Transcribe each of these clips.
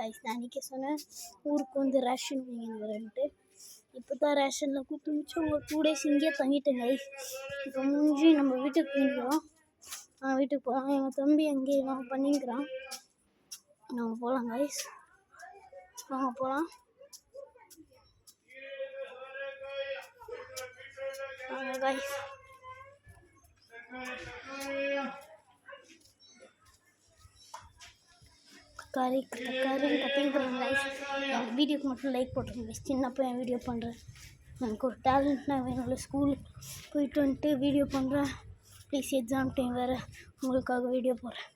நான் அன்றைக்கி சொன்னேன் ஊருக்கு வந்து ரேஷன் வாங்கினுங்கிறேன்ட்டு. இப்போ தான் ரேஷனில் கொடுத்து மிச்சம் ஒரு 2 days இங்கேயே தங்கிட்டேன் கைஸ். இப்போ முடிஞ்சு நம்ம வீட்டுக்கு போயிடுறோம். வீட்டுக்கு போகலாம். எங்கள் தம்பி அங்கேயே நான் பண்ணிக்கிறான். நம்ம போகலாம் கைஸ், வாங்க போகலாம். வாங்க கைஸ். கத்திக்கிறேன் கைஸ். என் வீடியோக்கு மட்டும் லைக் போட்டுருங்க கைஸ். சின்னப்போ என் வீடியோ பண்ணுறேன். எனக்கு ஒரு டேலண்ட்னா வேணும்ல. ஸ்கூலுக்கு போயிட்டு வந்துட்டு வீடியோ பண்ணுறேன். ப்ளீஸ் எக்ஸாம் டைம் வேறு உங்களுக்காக வீடியோ போடுறேன்.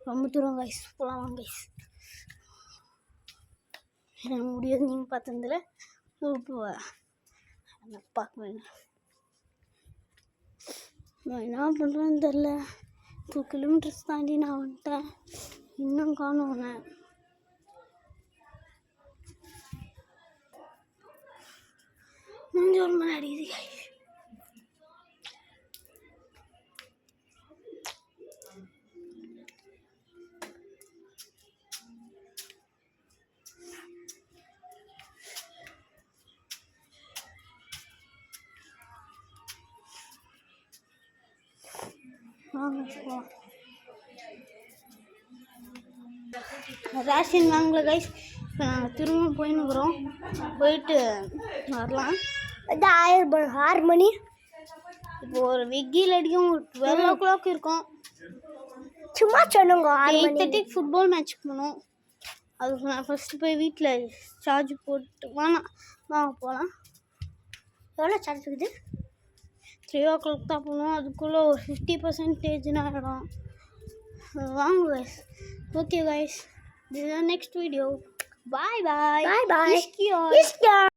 ரொம்ப தூரம் கைஸ், போகலாம் கைஸ். எனக்கு முடியாது, நீங்கள் பார்த்ததில்ல. பார்க்க வேணும். நான் என்ன பண்ணுறேன்னு தெரில. 2 kilometers தாண்டி நான் வந்துட்டேன். இன்னும் காணும். ஒரு மணி அடிக்குது கைஸ். ரேஷன் வாங்கல கைஸ். இப்போ நாங்கள் திரும்ப போயின்னுக்குறோம். போயிட்டு வரலாம். அது 6 மணி. இப்போ ஒரு வெயில் அடிக்கும். 12 o'clock இருக்கும். சும்மா சொல்லுங்க. 8:30 ஃபுட்பால் மேட்ச் போகணும். அதுக்கு நான் ஃபஸ்ட்டு போய் வீட்டில் சார்ஜ் போட்டு வாங்க போகலாம். எவ்வளோ சார்ஜ் இருக்குது? 3 o'clock தான் போகணும். அதுக்குள்ளே ஒரு 50% ஆகிடும். வாங்க guys. Okay guys, this is the next video. Bye bye. Bye bye.